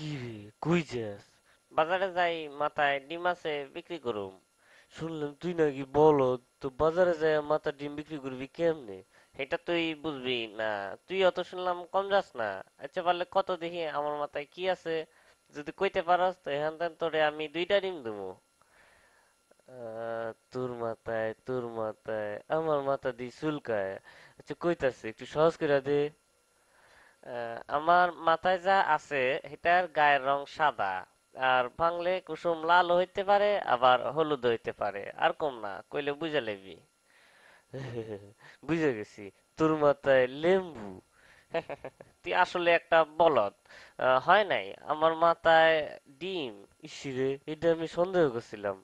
কি রে, কই যাস? বাজারে যাই, মাথায় ডিম আছে, বিক্রি করুম। শুনলাম তুই নাকি বলদ, তো বাজারে যাই মাথা ডিম বিক্রি করবি কেমনে? এটা তুই বুঝবি না। তুই অত শুনলাম কম যাস না। আচ্ছা পারলে কত দেখি আমার মাথায় কি আছে, যদি কইতে পারস তো এখান থেকে তোরে আমি 2টা ডিম দেবো। তোর মাথায় আমার মাথা দিয়ে চুলকায়। আচ্ছা কইতাছে একটু সহজ করে দে। আমার মাথায় যা আছে এটার গায়ের রং সাদা, আর ভাঙলে কুসুম লাল হইতে পারে, আবার হলুদ হইতে পারে, আর কম না কইলে বুঝা লইবি। বুঝে গেছি, তোর মাথায় লেম্বু। তুই আসলে একটা বলদ। হয় নাই আমার মাথায় ডিম। ইসিরে, এটা আমি সন্দেহ করছিলাম।